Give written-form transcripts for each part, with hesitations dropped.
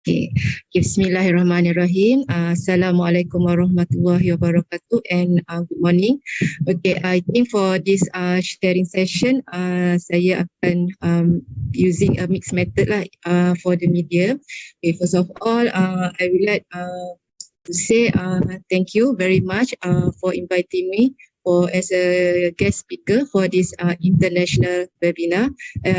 Okay. Bismillahirrahmanirrahim. Assalamualaikum warahmatullahi wabarakatuh and good morning. Okay, I think for this sharing session, saya akan using a mixed method lah for the media. Okay, first of all, I would like to say thank you very much for inviting me as a guest speaker for this international webinar,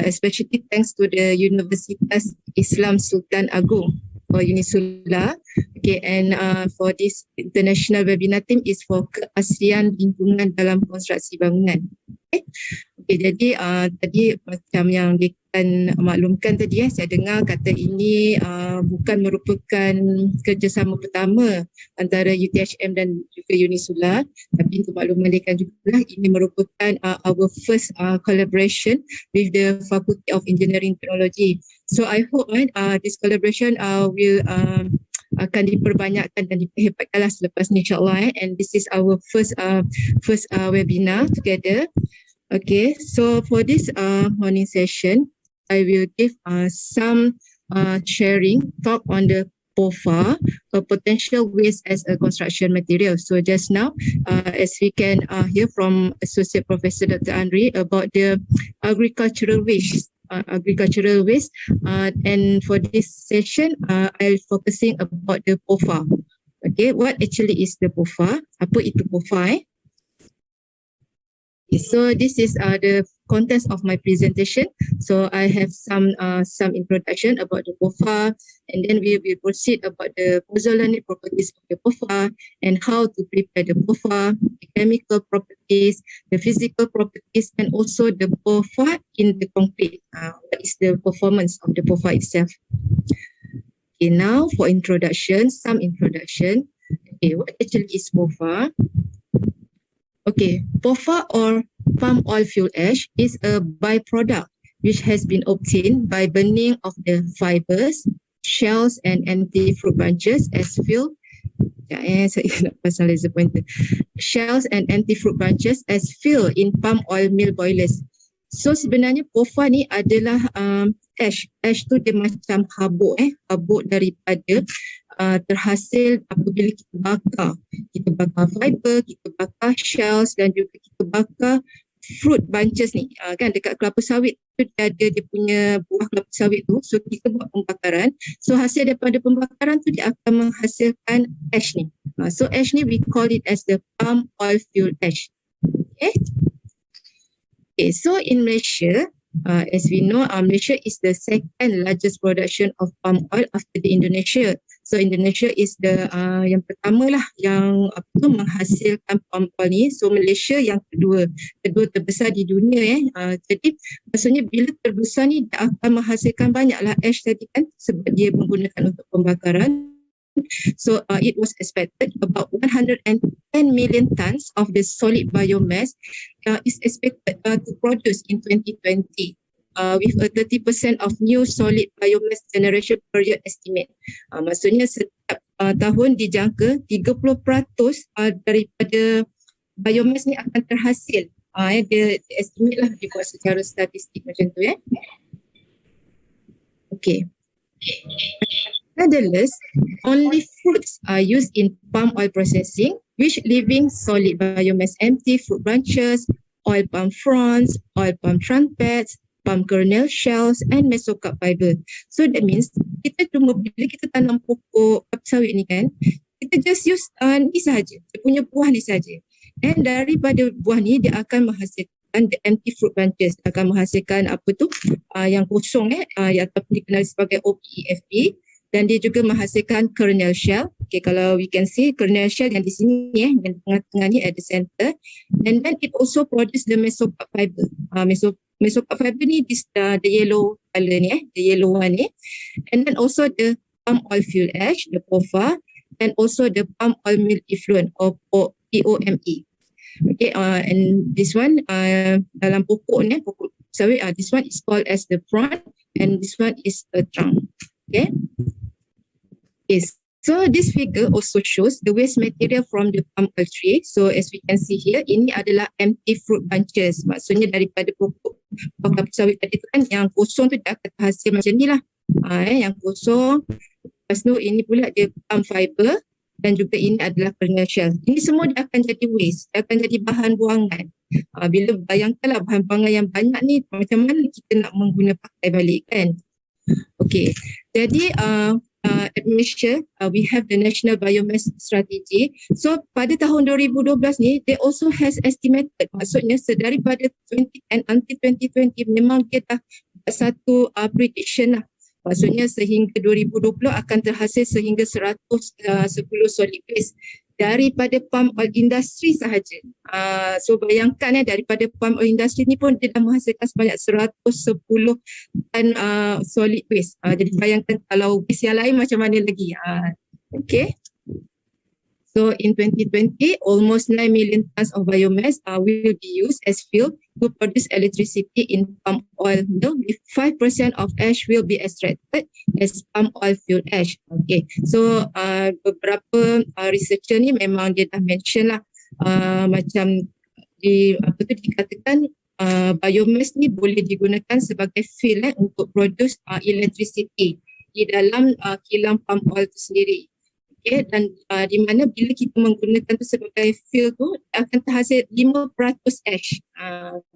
especially thanks to the Universitas Islam Sultan Agong or Unissula. Okay, and for this international webinar team is for keaslian lingkungan dalam konstruksi bangunan. Okay, jadi tadi macam yang Dekan maklumkan tadi, saya dengar kata ini bukan merupakan kerjasama pertama antara UTHM dan juga Unissula, tapi untuk makluman Dekan juga ini merupakan our first collaboration with the Faculty of Engineering Technology. So I hope this collaboration will akan diperbanyakkan dan diperhebatkanlah selepas ni insyaAllah. And this is our first webinar together. Okay, so for this morning session, I will give some sharing talk on the POFA, a potential waste as a construction material. So just now, as we can hear from Associate Professor Dr. Andri about the agricultural waste. And for this session, I'll focusing about the POFA. Okay, what actually is the POFA? Apa itu POFA? So this is the contents of my presentation. So I have some introduction about the POFA, and then we will proceed about the pozzolanic properties of the POFA and how to prepare the POFA, the chemical properties, the physical properties, and also the POFA in the concrete. What is the performance of the POFA itself? Okay, now for some introduction. Okay, what actually is POFA? Okay, POFA or palm oil fuel ash is a byproduct which has been obtained by burning of the fibers, shells and empty fruit branches as fuel. Shells and empty fruit branches as fuel in palm oil mill boilers. So sebenarnya POFA ni adalah ash. Ash tu dia macam habuk daripada terhasil apabila kita bakar. Kita bakar fiber, kita bakar shells dan juga kita bakar fruit bunches ni. Kan dekat kelapa sawit tu dia ada dia punya buah kelapa sawit tu. So kita buat pembakaran. So hasil daripada pembakaran tu dia akan menghasilkan ash ni. So ash ni we call it as the palm oil fuel ash. Okay, so in Malaysia, as we know, Malaysia is the second largest production of palm oil after the Indonesia. So Indonesia is the yang pertama lah yang menghasilkan palm oil ni. So Malaysia yang kedua terbesar di dunia. Jadi maksudnya bila terbesar ni dia akan menghasilkan banyaklah ash tadi kan, sebab dia menggunakan untuk pembakaran. So it was expected about 110 million tons of the solid biomass is expected to produce in 2020 with a 30% of new solid biomass generation per year estimate. Maksudnya setiap tahun dijangka 30% daripada biomass ni akan terhasil. Dia estimate lah, dibuat secara statistik macam tu . Okay. Nonetheless, only fruits are used in palm oil processing, which leaving solid biomass empty fruit branches, oil palm fronds, oil palm trumpets, palm kernel shells and mesocarp fiber. So that means kita cuma bila kita tanam pokok kelapa sawit ni kan, kita just use ni sahaja, dia punya buah ni sahaja. Dan daripada buah ni dia akan menghasilkan the empty fruit branches, akan menghasilkan yang kosong yang dikenali sebagai OPEFP. Dan dia juga menghasilkan kernel shell. Okay, kalau we can see kernel shell yang di sini yang tengah-tengah ni at the center. And then it also produce the mesocarp fiber. Mesocarp fiber ni the yellow color ni, the yellow one ni. And then also the palm oil fuel ash, the POFA, and also the palm oil mill effluent or POME. Okay, and this one dalam pokok ni, pokok sawit, this one is called as the frond and this one is the trunk. Okay. Yes. So this figure also shows the waste material from the palm oil tree. So as we can see here, ini adalah empty fruit bunches. Maksudnya daripada pokok kelapa sawit tadi tu kan, yang kosong tu dia akan hasil macam ni lah. Yang kosong. Lepas tu ini pula dia palm fiber dan juga ini adalah kernel shell. Ini semua dia akan jadi waste, dia akan jadi bahan buangan. Bila bayangkanlah bahan buangan yang banyak ni, macam mana kita nak mengguna pakai balik kan? Okay, jadi at Malaysia, we have the National Biomass Strategy. So pada tahun 2012 ni, they also has estimated, maksudnya daripada 2010 until 2020 memang dia dah satu prediction lah. Maksudnya sehingga 2020 akan terhasil sehingga 110 solid waste daripada palm oil industry sahaja. So bayangkan daripada palm oil industry ni pun dia dah menghasilkan sebanyak 110 tan solid waste. Jadi bayangkan kalau waste yang lain macam mana lagi. Okay. So in 2020, almost 9 million tons of biomass will be used as fuel to produce electricity in palm oil mill, with 5% of ash will be extracted as palm oil fuel ash. Okay, so beberapa researcher ni memang dia dah mention lah macam dikatakan biomass ni boleh digunakan sebagai fuel untuk produce electricity di dalam kilang palm oil itu sendiri. Okay, dan di mana bila kita menggunakan tu sebagai fuel tu akan terhasil 5% ash.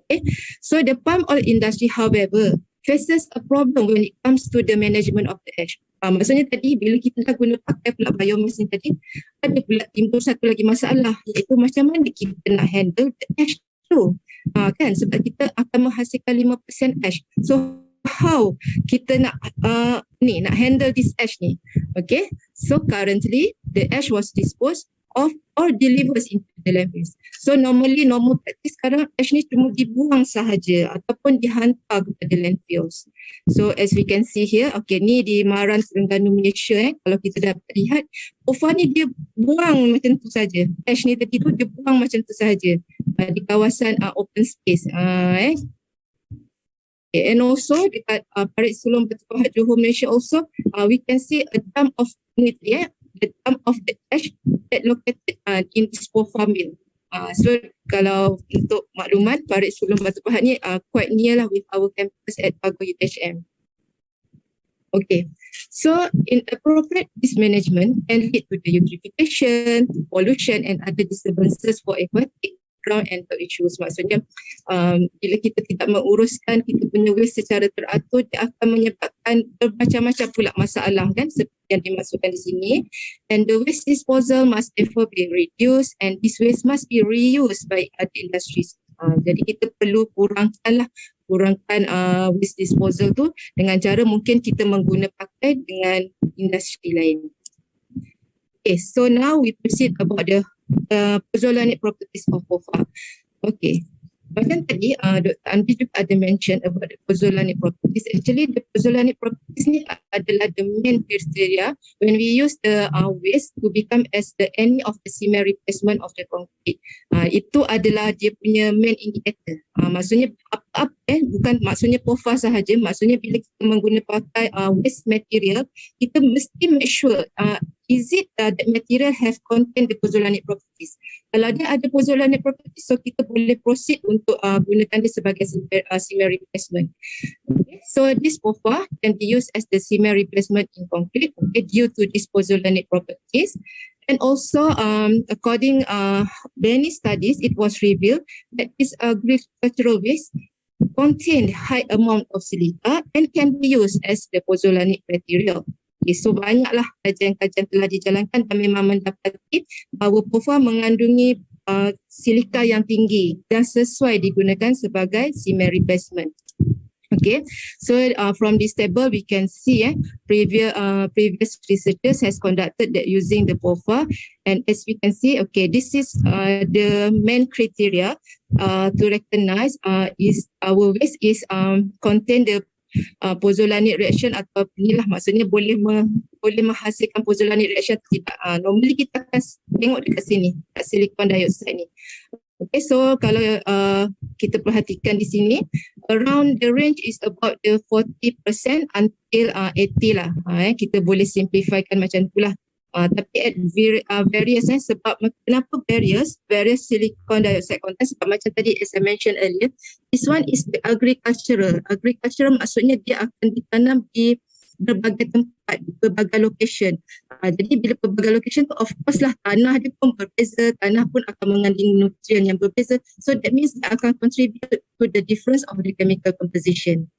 Okay. So the palm oil industry however faces a problem when it comes to the management of the ash. Maksudnya tadi bila kita dah guna pakai pula biomass ni tadi, ada pula timbul satu lagi masalah, iaitu macam mana kita nak handle the ash tu. Kan, sebab kita akan menghasilkan 5% ash. So how kita nak nak handle this ash ni? Okay, so currently the ash was disposed of or delivered into the landfills. So normal practice sekarang ash ni cuma dibuang sahaja ataupun dihantar kepada landfills. So as we can see here, okay, ni di Maran Terengganu Malaysia. Kalau kita dapat lihat, POFA ni dia buang macam tu saja. Ash ni tadi tu dia buang macam tu sahaja di kawasan open space. Okay, and also dekat Parit Sulong Batu Pahat Johor Malaysia also we can see a dump of the dump of the ash that located in this POFA mill. So kalau untuk maklumat, Parit Sulong Batu Pahat ni quite near lah with our campus at Pago UTHM. Okay, so inappropriate mismanagement can lead to the eutrophication, pollution and other disturbances for aquatic ground and issues. Maksudnya bila kita tidak menguruskan kita punya waste secara teratur, dia akan menyebabkan bermacam-macam pula masalah kan, seperti yang dimasukkan di sini. And the waste disposal must therefore be reduced and this waste must be reused by other industries. Jadi kita perlu kurangkan waste disposal tu dengan cara mungkin kita mengguna pakai dengan industri lain. Okay, so now we proceed about the pozzolanic properties of POFA. Okay, macam tadi Dr. Andi juga ada mention about the pozzolanic properties. Actually, the pozzolanic properties ni adalah the main criteria when we use the waste to become as the any of the cement replacement of the concrete. Itu adalah dia punya main indicator. Maksudnya bukan maksudnya POFA sahaja. Maksudnya bila kita menggunakan pakai waste material, kita mesti make sure is it that material have contain the pozzolanic properties. Kalau dia ada pozzolanic properties, so kita boleh proceed untuk gunakan dia sebagai cement replacement. Okay. So this POFA can be used as the cement replacement in concrete, okay, due to this pozzolanic properties. And also, according many studies, it was revealed that this agricultural waste contain high amount of silica and can be used as the pozzolanic material. Okay, so banyaklah kajian-kajian telah dijalankan dan memang mendapati bahawa POFA mengandungi silika yang tinggi dan sesuai digunakan sebagai cement replacement. Okay, so from this table we can see previous researchers has conducted that using the POFA, and as we can see, okay, this is the main criteria to recognize is our waste is contain the pozzolanic reaction atau inilah maksudnya boleh menghasilkan pozzolanic reaction atau tidak. Normally kita akan tengok dekat sini, kat silicon dioxide ni. Okay, so kalau kita perhatikan di sini, around the range is about the 40% until 80 lah. Kita boleh simplifykan macam itulah. Tapi at various sebab kenapa various silicon dioxide content, sebab macam tadi as I mentioned earlier, this one is the agricultural maksudnya dia akan ditanam di berbagai tempat, berbagai location. Jadi bila berbagai location tu of course lah tanah dia pun berbeza, tanah pun akan mengandung nutrien yang berbeza. So that means dia akan contribute to the difference of the chemical composition.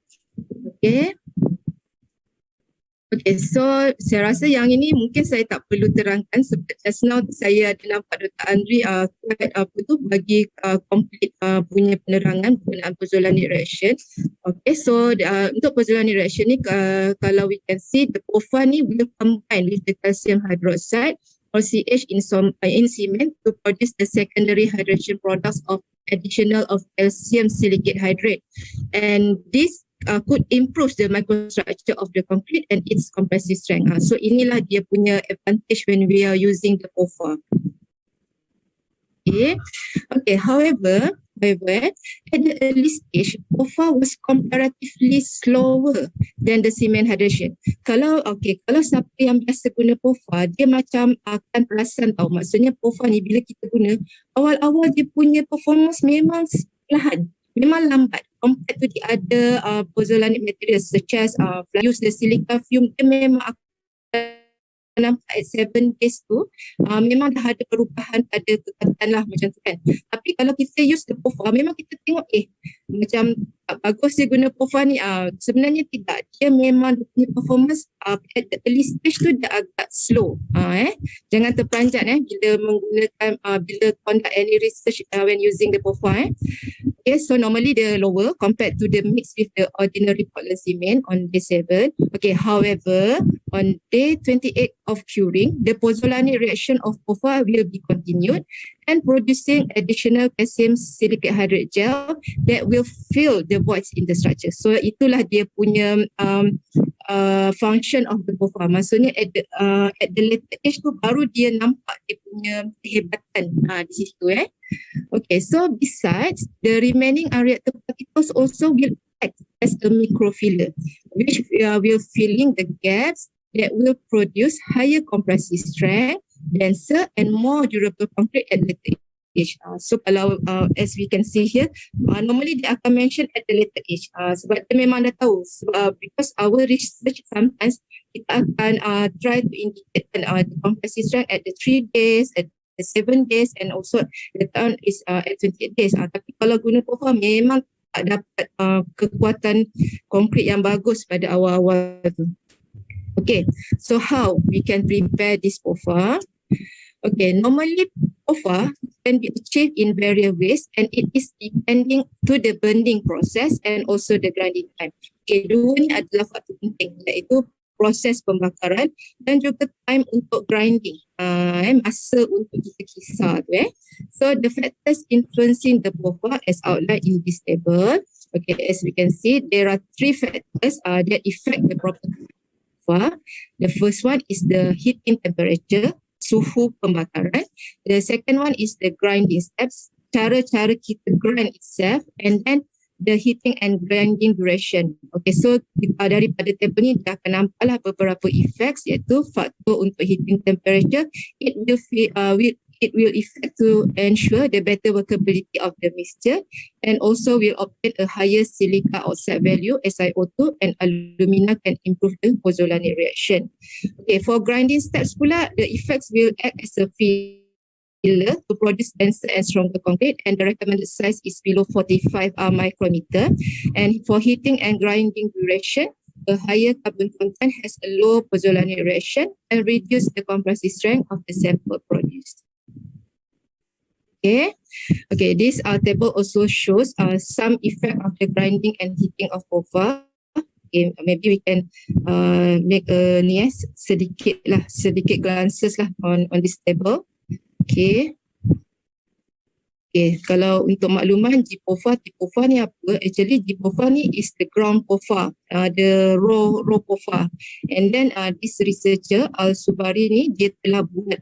Okay. Okay, so saya rasa yang ini mungkin saya tak perlu terangkan sebab just now saya ada nampak Dr. Andri bagi complete punya penerangan berkenaan pozzolanic reaction. Okay, so untuk pozzolanic reaction ni kalau we can see the POFA ni will combine with the calcium hydroxide or CH in cement to produce the secondary hydration products of additional of calcium silicate hydrate, and this could improve the microstructure of the concrete and its compressive strength. So inilah dia punya advantage when we are using the POFA. Okay. However, at the early stage, POFA was comparatively slower than the cement hydration. Kalau siapa yang biasa guna POFA, dia macam akan perasan tau. Maksudnya POFA ni bila kita guna, awal-awal dia punya performance memang perlahan. Memang lambat compared to the other pozzolanic materials such as use the silica fume, dia memang akan nampak at 7 days tu memang dah ada perubahan pada kekatan lah macam tu kan. Tapi kalau kita use the POFA, memang kita tengok macam bagus dia guna POFA ni, sebenarnya tidak. Dia memang dia punya performance at the early stage tu dia agak slow. Jangan terperanjat bila menggunakan bila conduct any research when using the POFA. Okay, so normally they're lower compared to the mix with the ordinary Portland cement on day 7. Okay, however, on day 28 of curing, the pozzolanic reaction of POFA will be continued and producing additional calcium silicate hydrate gel that will fill the voids in the structure. So itulah dia punya function of the POFA. Maksudnya at the later age tu baru dia nampak dia punya kehebatan di situ. Okay, so besides, the remaining unreacted particles also will act as a microfiller, which will filling the gaps that will produce higher compressive strength, denser and more durable concrete at later age. So kalau as we can see here, normally they akan mention at the later age. Sebab dia memang dah tahu. Because our research sometimes kita akan try to indicate the compressive strength at the 3 days, at the 7 days, and also the time is at 28 days. Tapi kalau guna POFA memang tak dapat kekuatan konkret yang bagus pada awal-awal tu. Okay, so how we can prepare this POFA? Okay, normally POFA can be achieved in various ways and it is depending to the burning process and also the grinding time. Okay, dua ni adalah faktor penting, iaitu proses pembakaran dan juga time untuk grinding, masa untuk kita kisar tu. So the factors influencing the POFA as outlined in this table. Okay, as we can see, there are 3 factors that affect the property of POFA. The first one is the heating temperature, suhu pembakaran. The second one is the grinding steps, cara-cara kita grind itself, and then the heating and grinding duration. Okay, so daripada table ni dah akan nampaklah beberapa effects, iaitu faktor untuk heating temperature. It will affect to ensure the better workability of the mixture and also will obtain a higher silica oxide value, SiO2, and alumina can improve the pozzolanic reaction. Okay, for grinding steps pula, the effects will act as a filler to produce denser and stronger concrete, and the recommended size is below 45 micrometer. And for heating and grinding duration, a higher carbon content has a low pozzolanic reaction and reduce the compressive strength of the sample produced. Okay, this table also shows some effect of the grinding and heating of POFA. Okay, maybe we can make a sedikit glances lah on this table. Okay, kalau untuk makluman GPOFA ni apa? Actually GPOFA ni is the ground POFA, the raw POFA. And then this researcher Al-Subari ni dia telah buat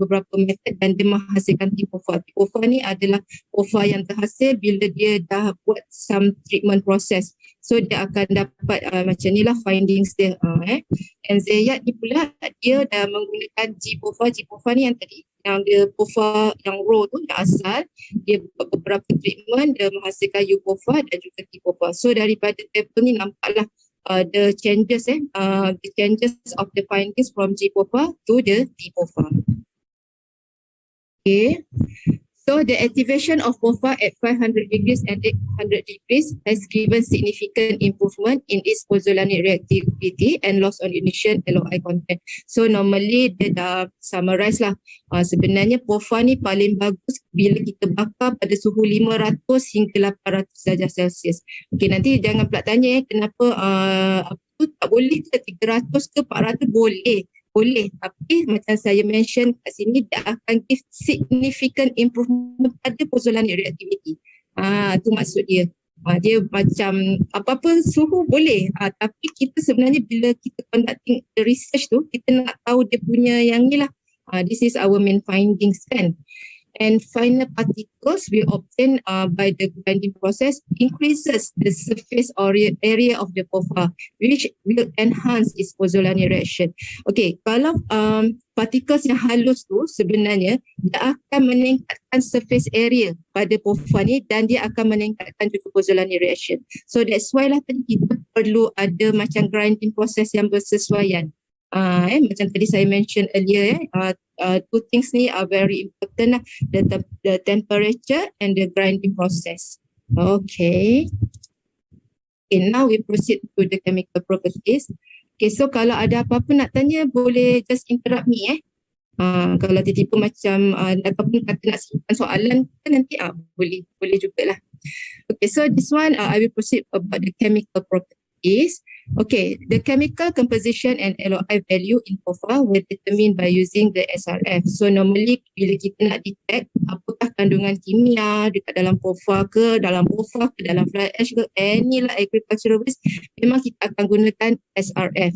beberapa metod dan dia menghasilkan TPOFA. TPOFA ni adalah POFA yang terhasil bila dia dah buat some treatment process. So dia akan dapat macam ni lah findings dia. And Zayat ni pula dia dah menggunakan GPOFA ni yang tadi, yang dia POFA yang raw tu, yang asal, dia buat beberapa treatment, dia menghasilkan UPOFA dan juga TPOFA. So daripada table ni nampaklah the changes of the findings from G-POFA to the T-POFA. Okay. So the activation of POFA at 500 degrees and 800 degrees has given significant improvement in its pozzolanic reactivity and loss on ignition LOI content. So normally dia dah summarize lah. Sebenarnya POFA ni paling bagus bila kita bakar pada suhu 500 hingga 800 darjah Celsius. Okay, nanti jangan pula tanya kenapa tak boleh ke 300 ke 400 boleh. Boleh, tapi macam saya mention kat sini dia akan give significant improvement pada pozzolanic reactivity. Tu maksud dia. Dia macam apa-apa suhu boleh. Tapi kita sebenarnya bila kita conducting the research tu, kita nak tahu dia punya yang ni lah. This is our main findings kan. And final particles we obtain by the grinding process increases the surface area of the POFA, which will enhance its pozzolanic reaction. Okay, kalau particles yang halus tu sebenarnya dia akan meningkatkan surface area pada POFA ni dan dia akan meningkatkan juga pozzolanic reaction. So that's why lah tadi kita perlu ada macam grinding process yang bersesuaian. Macam tadi saya mention earlier, two things ni are very important lah, the temperature and the grinding process. Okay, now we proceed to the chemical properties. Okay, so kalau ada apa-apa nak tanya boleh just interrupt me kalau tiba-tiba macam ataupun kata nak simpan soalan nanti boleh jugalah. Okay, so this one I will proceed about the chemical properties. Okay, the chemical composition and LOI value in POFA were determined by using the SRF. So normally bila kita nak detect apakah kandungan kimia dekat dalam POFA ke, dalam fly ash ke, any lah agricultural waste, memang kita akan gunakan SRF,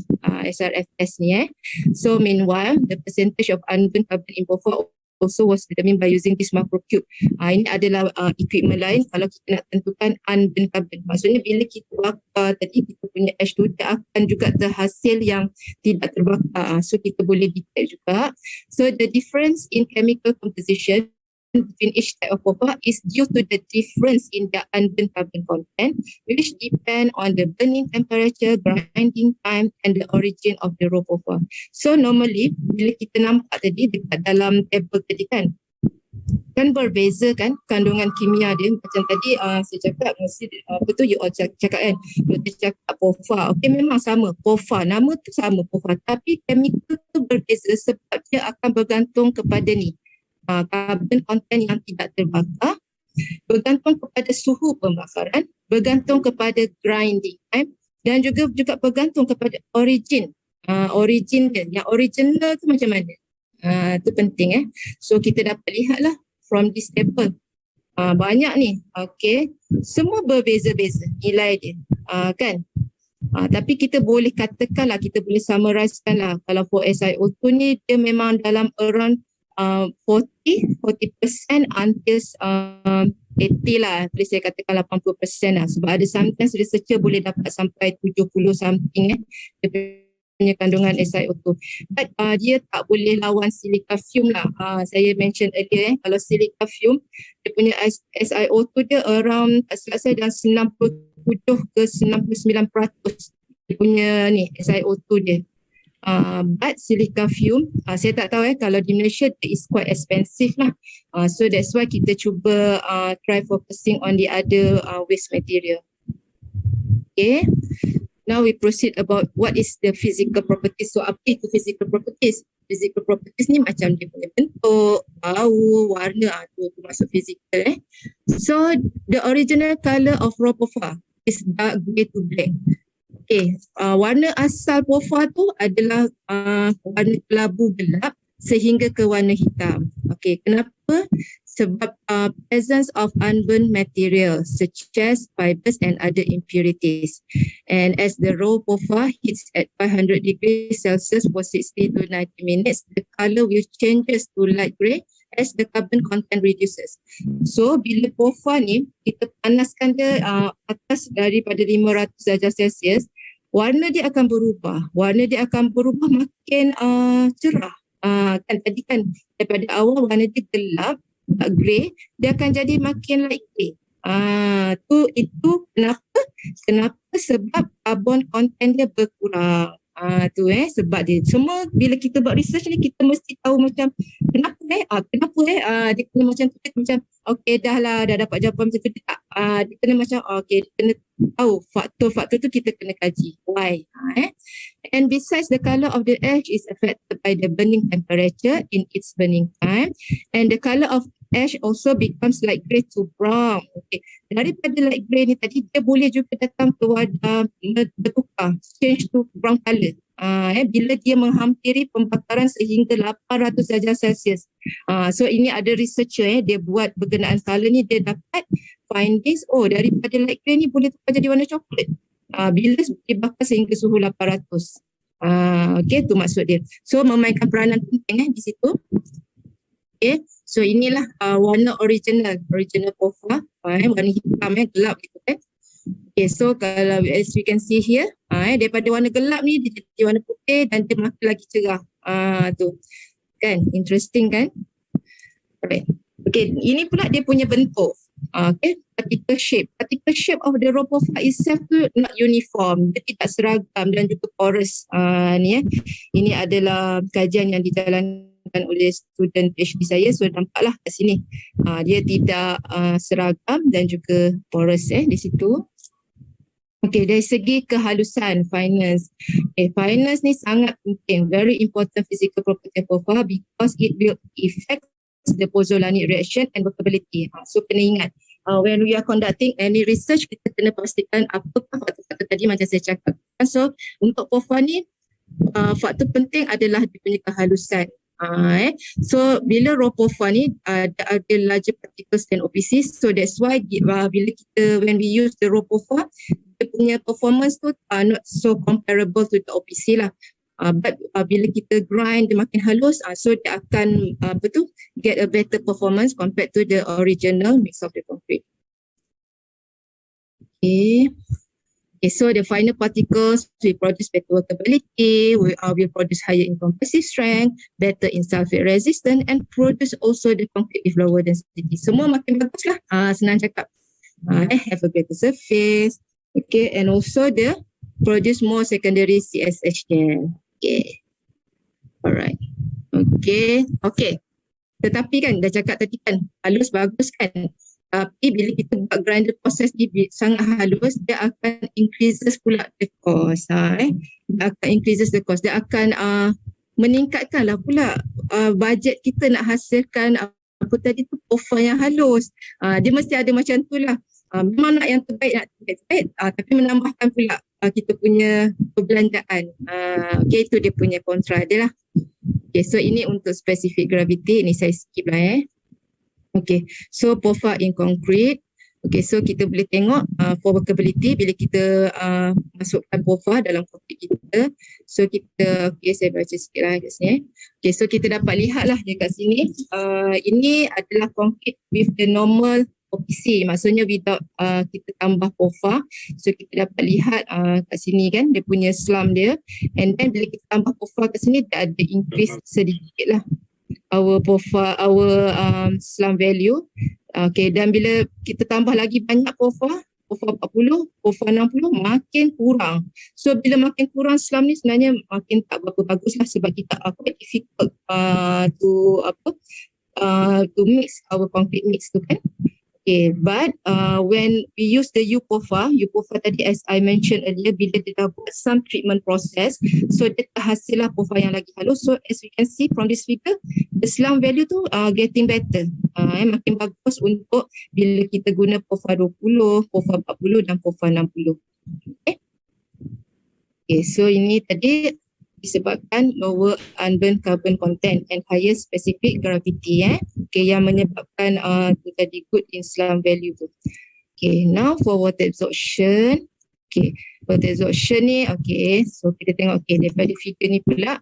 SRF test ni So meanwhile, the percentage of unburned carbon in POFA also was determined by using this macro cube. Ini adalah equipment lain kalau kita nak tentukan unburned carbon. Maksudnya bila kita bakar tadi kita punya ash tu dia akan juga terhasil yang tidak terbakar. So kita boleh detect juga. So the difference in chemical composition between each type of POFA is due to the difference in the unburned carbon content, which depend on the burning temperature, grinding time and the origin of the raw POFA. So normally bila kita nampak tadi dekat dalam table tadi kan berbeza kan kandungan kimia dia. Macam tadi saya cakap mesti betul you all cakap kan, doktor cakap POFA. Okay, memang sama POFA, nama tu sama POFA, tapi chemical tu berbeza sebab dia akan bergantung kepada ni carbon content yang tidak terbakar, bergantung kepada suhu pembakaran, bergantung kepada grinding time dan juga bergantung kepada origin dia. Yang original tu macam mana? Tu penting So kita dapat lihatlah from this table. Banyak ni. Okay. Semua berbeza-beza nilai dia. Kan? Tapi kita boleh katakanlah, kita boleh summarizekan lah. Kalau for SiO2 ni dia memang dalam around 40% until 80 lah, boleh saya katakan 80% lah, sebab ada sometimes researcher boleh dapat sampai 70 something dia punya kandungan SiO2, but dia tak boleh lawan silica fume lah. Saya mention earlier kalau silica fume dia punya SiO2 dia around saya dalam 97 ke 99% dia punya ni SiO2 dia. But silica fume saya tak tahu kalau di Malaysia it is quite expensive lah, so that's why kita cuba try focusing on the other waste material. Okay, now we proceed about what is the physical properties. So apa itu physical properties? Physical properties ni macam dia punya bentuk, bau, warna, tu masuk physical So the original colour of raw POFA is dark grey to black. Okay, warna asal POFA tu adalah warna kelabu gelap sehingga ke warna hitam. Okay, kenapa? Sebab presence of unburned material such as fibers and other impurities. And as the raw POFA heats at 500 degrees Celsius for 60 to 90 minutes, the color will changes to light grey as the carbon content reduces. So bila POFA ni kita panaskan dia atas daripada 500 darjah Celsius, warna dia akan berubah. Warna dia akan berubah makin cerah. Kan tadi kan daripada awal warna dia gelap, dark grey, dia akan jadi makin light grey. Itu kenapa? Sebab carbon content dia berkurang. Sebab dia semua bila kita buat research ni kita mesti tahu macam kenapa dia kena macam tu, macam okey dah dapat jawapan macam tu, dia tak dia kena macam okey, dia kena tahu faktor-faktor tu, kita kena kaji why. And besides, the color of the ash is affected by the burning temperature in its burning time, and the color of ash also becomes light grey to brown. Okay. Daripada light grey ni tadi, dia boleh juga datang ke wadah bertukar, change to brown colour. Bila dia menghampiri pembakaran sehingga 800 darjah Celsius. So ini ada researcher dia buat berkenaan colour ni, dia dapat findings, daripada light grey ni boleh tukar jadi warna coklat. Bila dibakar sehingga suhu 800. Okay, tu maksud dia. So memainkan peranan penting di situ. Okay, so inilah warna original POFA, warna hitam gelap gitu kan. Okay, so kalau as we can see here, daripada warna gelap ni dia jadi warna putih dan dia makin lagi cerah. Tu kan, interesting kan. Alright. Okay, ini pula dia punya bentuk. Okay, particle shape of the raw POFA itself tu not uniform, dia tidak seragam dan juga porous. Ini adalah kajian yang dijalankan oleh student PhD saya, so nampaklah kat sini dia tidak seragam dan juga porous di situ. Okay, dari segi kehalusan, fineness. Fineness ni sangat penting, very important physical property of POFA because it will affect the pozzolanic reaction and workability. So kena ingat, when we are conducting any research, kita kena pastikan apakah faktor-faktor tadi macam saya cakap. So untuk POFA ni, faktor penting adalah dia punya kehalusan. So bila raw POFA ni ada larger particles than OPC, so that's why bila kita, when we use the raw POFA, dia punya performance tu not so comparable to the OPC lah. But bila kita grind dia makin halus, so dia akan get a better performance compared to the original mix of the concrete. Okay, so the final particles will produce better workability, will produce higher in compressive strength, better in sulfate resistance, and produce also the concrete with lower density. Semua makin bagus lah, senang cakap. Have a better surface, okay, and also the produce more secondary CSH there. Okay. Alright. Okay. Tetapi kan, dah cakap tadi kan, halus bagus kan. Tapi bila kita buat grinder process ni sangat halus, dia akan increases pula the cost. Dia akan increases the cost. Dia akan meningkatkan lah pula budget kita nak hasilkan apa tadi tu, POFA yang halus. Dia mesti ada macam tu lah. Memang nak yang terbaik, tapi menambahkan pula kita punya perbelanjaan. Okay, itu dia punya kontra dia lah. Okay, so ini untuk specific gravity. Ini saya skip lah Okay, so POFA in concrete. Okay, so kita boleh tengok for workability bila kita masukkan POFA dalam concrete kita. So kita, okay, saya baca sikit lah kat sini. Okay, so kita dapat lihat lah dekat sini. Ini adalah concrete with the normal OPC, maksudnya without kita tambah POFA. So kita dapat lihat kat sini kan dia punya slump dia, and then bila kita tambah POFA kat sini dia ada increase sedikit lah our POFA, slump value. Okay, dan bila kita tambah lagi banyak POFA 40, POFA 60 makin kurang. So bila makin kurang slump ni sebenarnya makin tak berapa bagus lah, sebab kita quite difficult to mix our concrete mix tu kan. Okay, but when we use the UPOFA tadi as I mentioned earlier, bila dia dah buat some treatment process, so dia terhasil lah POFA yang lagi halus. So as we can see from this figure, the slump value tu getting better, makin bagus untuk bila kita guna POFA 20, POFA 40 dan POFA 60. Okay, so ini tadi disebabkan lower unburned carbon content and higher specific gravity okay, yang menyebabkan tu tadi good in slump value tu. Okay, now for water absorption. Okay, water absorption ni, okay, so kita tengok, okay, daripada figure ni pula,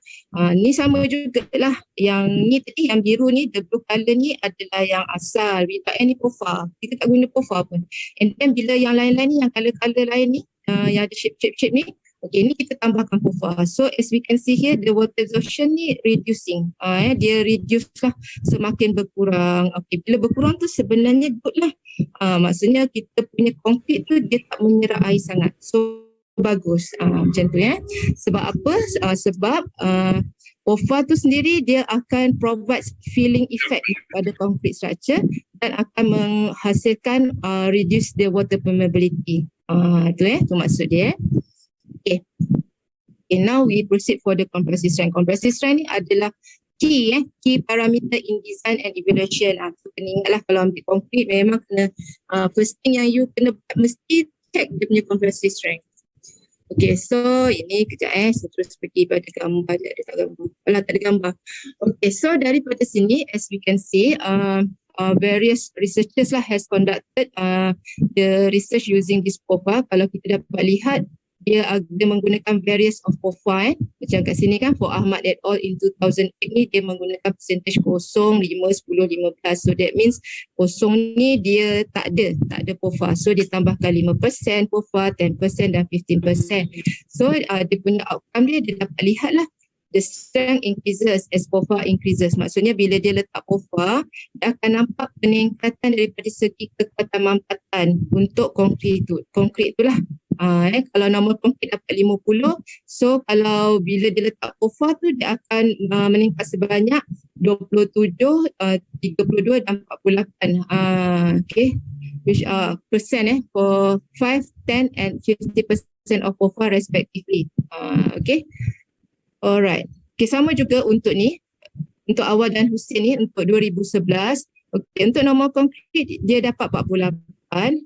ni sama jugalah. Yang ni tadi, yang biru ni, the blue colour ni adalah yang asal, without any POFA. Kita tak guna POFA pun. And then bila yang lain-lain ni, yang colour-colour lain ni, yang ada shape ni, okay, ni kita tambahkan POFA. So as we can see here, the water absorption ni reducing. Dia reduce lah, semakin berkurang. Okay, bila berkurang tu sebenarnya good lah. Maksudnya kita punya concrete tu dia tak menyerap air sangat. So bagus. Macam tu ya. Sebab apa? Sebab POFA tu sendiri dia akan provide filling effect pada concrete structure dan akan menghasilkan reduce the water permeability. Tu tu maksud dia. Okay. Okay, now we proceed for the compressive strength. Compressive strength ni adalah key parameter in design and evaluation. So kena ingatlah kalau ambil concrete memang kena first thing yang you kena buat mesti check dia punya compressive strength. Okay, so ini kejap saya terus pergi pada gambar. Dekat gambar. Alah, tak ada gambar. Okay, so daripada sini as we can see various researchers lah has conducted the research using this POFA. Kalau kita dapat lihat dia menggunakan various of POFA macam kat sini kan for Ahmad et al in 2008 ni dia menggunakan percentage 0, 5, 10, 15. So that means kosong ni dia tak ada POFA. So dia tambahkan 5% POFA, 10% dan 15%. So dia punya outcome dia dapat lihat lah the strength increases as POFA increases. Maksudnya bila dia letak POFA dia akan nampak peningkatan daripada segi kekuatan mampatan untuk konkrit tu lah. Kalau normal konkrit dapat 50, so kalau bila dia letak POFA tu dia akan meningkat sebanyak 27, 32 dan 48 okay, which percent for 5, 10 and 50% of POFA respectively. Okay, alright. Okay, sama juga untuk ni, untuk Awal dan Hussein ni untuk 2011. Okay, untuk normal konkrit dia dapat 48.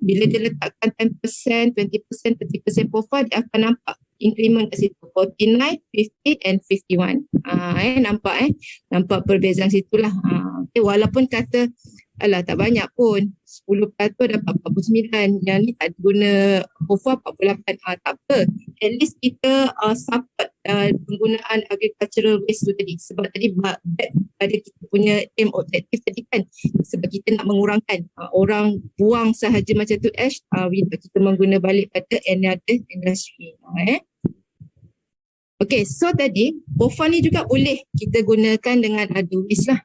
Bila dia letakkan 10%, 20%, 30% POFA dia akan nampak increment kat situ 49, 50 and 51. Nampak perbezaan situlah. Okay, walaupun kata alah tak banyak pun 10% dapat 49, yang ni tak guna POFA 48. Tak apa, at least kita support penggunaan agricultural waste tu tadi. Sebab tadi pada kita punya aim objektif tadi kan, sebab kita nak mengurangkan orang buang sahaja macam tu ash, kita mengguna balik pada another industry. Okay, so tadi POFA ni juga boleh kita gunakan dengan other waste lah.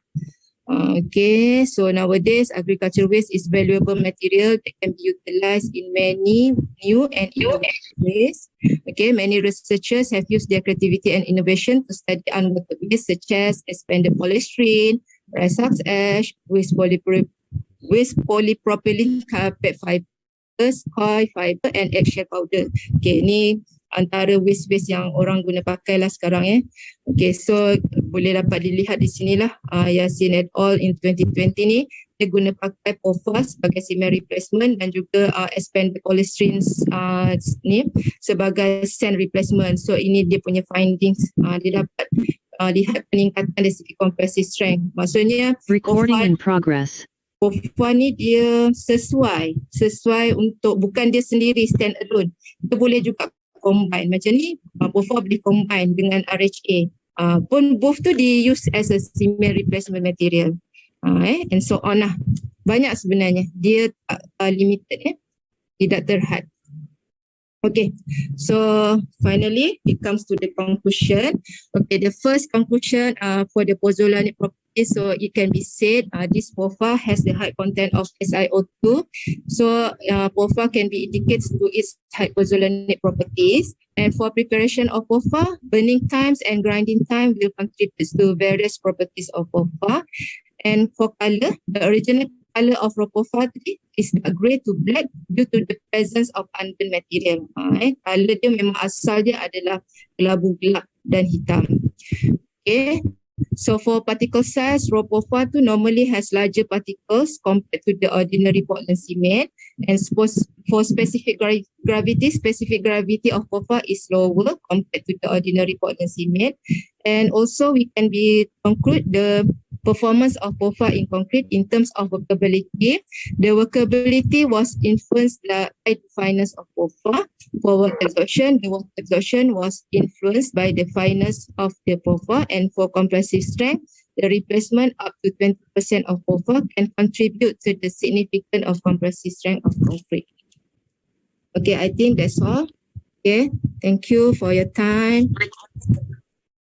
Okay, so nowadays agricultural waste is valuable material that can be utilized in many new and innovative ways. Okay, many researchers have used their creativity and innovation to study unwanted waste such as expanded polystyrene, rice husk ash, waste polypropylene carpet fibers, coil fiber and eggshell powder. Okay, ni antara waste-waste yang orang guna pakai lah sekarang Okay, so boleh dapat dilihat di sinilah Yasin et al in 2020 ni dia guna pakai POFA sebagai cement replacement dan juga expanded polystyrene ni sebagai sand replacement. So ini dia punya findings. Dia dapat lihat peningkatan dari segi compressive strength. Maksudnya recording in progress. POFA ni dia sesuai untuk, bukan dia sendiri stand alone. Dia boleh juga combine macam ni. POFA boleh combine dengan RHA. Pun both tu di use as a cement replacement material. And so on lah. Banyak sebenarnya. Dia limited tidak terhad. Okay, so finally it comes to the conclusion. Okay, the first conclusion for the pozzolanic property, so it can be said this POFA has the high content of SiO2. So POFA can be indicated to its high pozzolanic properties. And for preparation of POFA, burning times and grinding time will contribute to various properties of POFA. And for color, the original color of POFA is grey to black due to the presence of unburned material. Color dia memang asal dia adalah kelabu gelap dan hitam. Okay. So for particle size, raw POFA tu normally has larger particles compared to the ordinary Portland cement. And for specific gravity of POFA is lower compared to the ordinary Portland cement. And also we can conclude the performance of POFA in concrete in terms of workability. The workability was influenced by the fineness of POFA. For work exhaustion, the work exhaustion was influenced by the fineness of the POFA. And for compressive strength, the replacement up to 20% of POFA can contribute to the significance of compressive strength of concrete. Okay, I think that's all. Okay, thank you for your time.